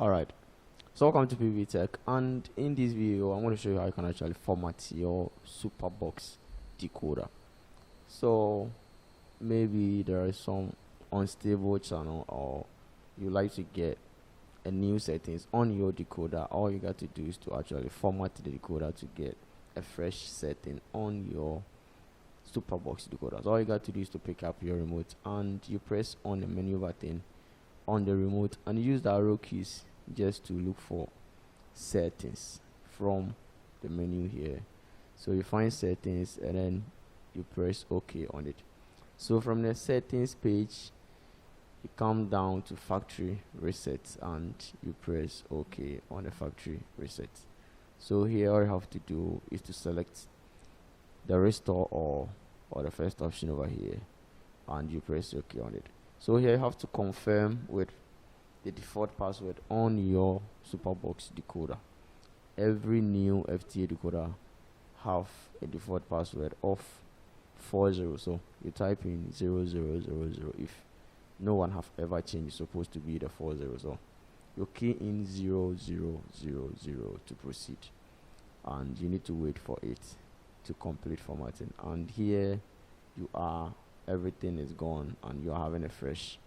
Alright, so welcome to Pbteck, and in this video I'm going to show you how you can actually format your Superbox decoder. So maybe there is some unstable channel, or you like to get a new settings on your decoder. All you got to do is to actually format the decoder to get a fresh setting on your Superbox decoder. So all you got to do is to pick up your remote and you press on the menu button on the remote and use the arrow keys just to look for settings from the menu here. So you find settings and then you press OK on it. So from the settings page you come down to factory reset and you press OK on the factory reset. So here all you have to do is to select the restore or the first option over here and you press OK on it. So here you have to confirm with the default password on your Superbox decoder. Every new FTA decoder have a default password of 40. So you type in 0000. If no one have ever changed, it's supposed to be the 40. So you key in 0000 to proceed, and you need to wait for it to complete formatting. And here you are, everything is gone and you're having a fresh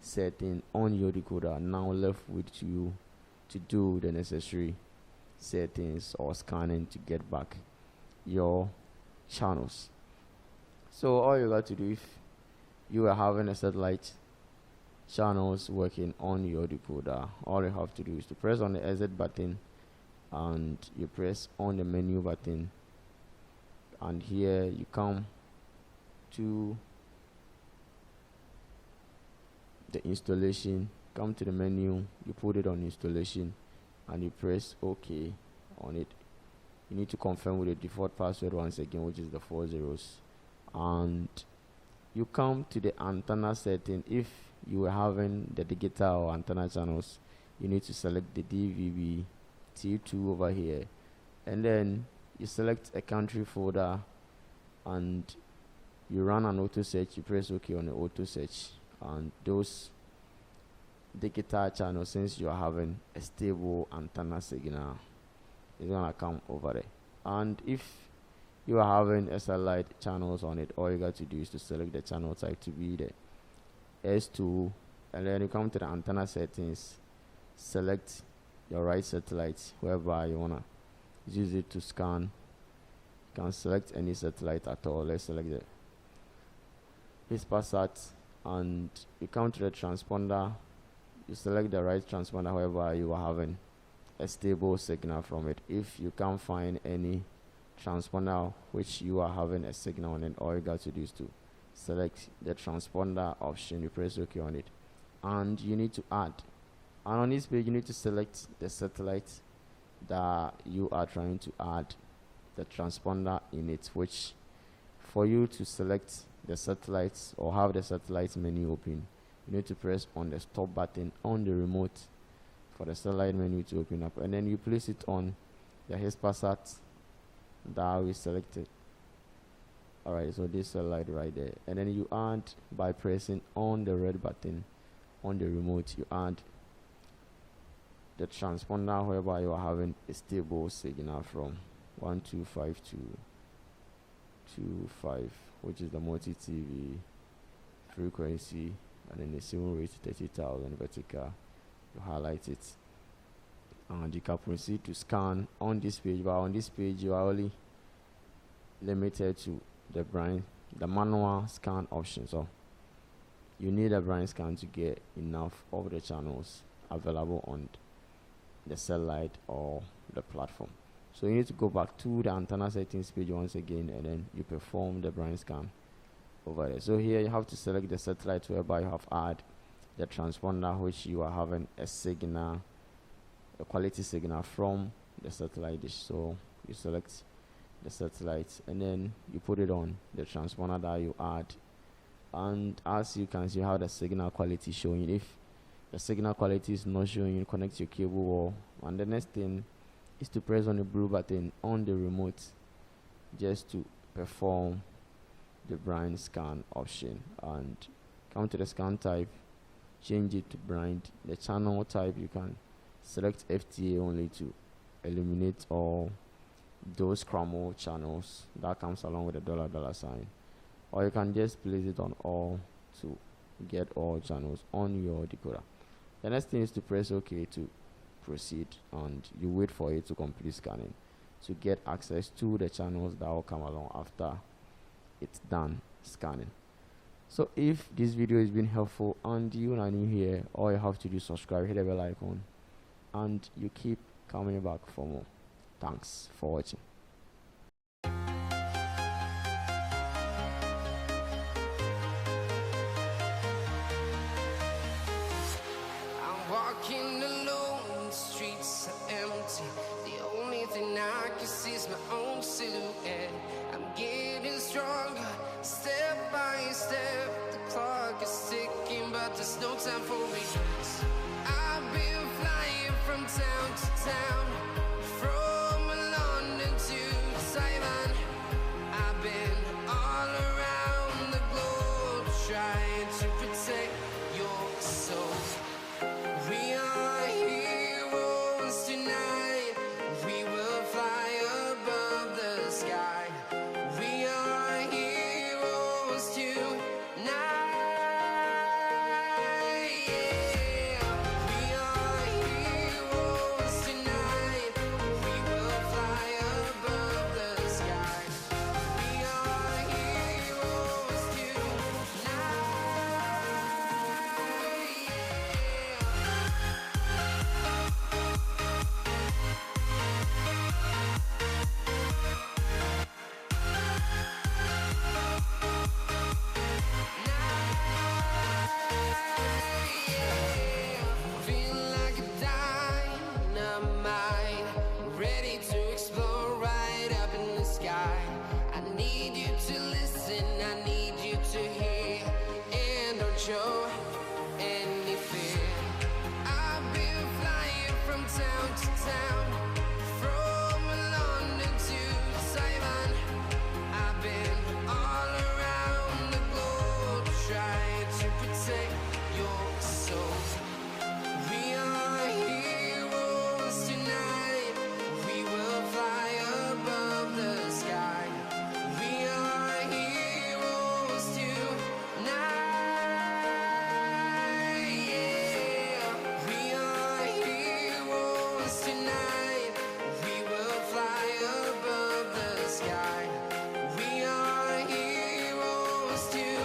setting on your decoder. Now left with you to do the necessary settings or scanning to get back your channels. So all you got to do, if you are having a satellite channels working on your decoder, all you have to do is to press on the exit button and you press on the menu button, and here you come to the installation, come to the menu, you put it on installation and you press OK on it. You need to confirm with the default password once again, which is the 40, and you come to the antenna setting. If you are having the digital or antenna channels, you need to select the DVB T2 over here, and then you select a country folder and you run an auto search. You press OK on the auto search, and those digital channels, since you are having a stable antenna signal, is gonna come over there. And if you are having a satellite channels on it, all you got to do is to select the channel type to be the S2, and then you come to the antenna settings, select your right satellite whereby you wanna use it to scan. You can select any satellite at all. Let's select the Hispasat, and you come to the transponder, you select the right transponder whereby you are having a stable signal from it. If you can't find any transponder which you are having a signal on it, all you got to do is to select the transponder option, you press OK on it, and you need to add, and on this page you need to select the satellite that you are trying to add the transponder in it, which for you to select the satellites or have the satellite menu open, you need to press on the stop button on the remote for the satellite menu to open up, and then you place it on the Hispasat that we selected. Alright, so this satellite right there, and then you add by pressing on the red button on the remote, you add the transponder whereby you are having a stable signal from 125 to 25, which is the multi-TV frequency, and then the signal rate 30,000 vertical. You highlight it and you can proceed to scan on this page, but on this page you are only limited to the manual scan option. So you need a blind scan to get enough of the channels available on the satellite or the platform. So you need to go back to the antenna settings page once again, and then you perform the blind scan over there. So here you have to select the satellite whereby you have add the transponder which you are having a signal, a quality signal from the satellite dish. So you select the satellite and then you put it on the transponder that you add, and as you can see how the signal quality is showing. If the signal quality is not showing, you connect your cable wall, and the next thing is to press on the blue button on the remote just to perform the blind scan option, and come to the scan type, change it to blind. The channel type, you can select FTA only to eliminate all those crumble channels that comes along with the dollar sign, or you can just place it on all to get all channels on your decoder. The next thing is to press OK to proceed, and you wait for it to complete scanning to get access to the channels that will come along after it's done scanning. So if this video has been helpful and you are new here, all you have to do is subscribe, hit the bell icon, and you keep coming back for more. Thanks for watching. Walking alone, the streets are empty. The only thing I can see is my own silhouette. I'm getting stronger, step by step. The clock is ticking, but there's no time for me. I've been flying from town to town, from London to Taiwan. I've been all around the globe, trying to protect your soul. We are heroes tonight. We will fly above the sky. We are heroes tonight. Yeah. We are heroes tonight. We will fly above the sky. We are heroes tonight. Feel like a dynamite, ready to explode right up in the sky. I need you to listen, I need you to hear, and don't show any fear. I've been flying from town to town, from London to Taiwan. I've been all around the globe, trying to protect your soul. We are heroes tonight. We will fly above the sky. We are heroes tonight. Yeah. We are heroes tonight. We will fly above the sky. We are heroes tonight.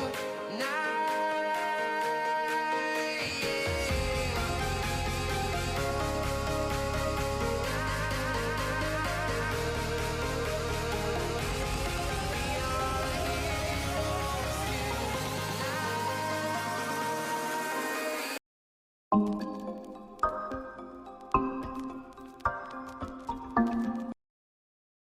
Yeah.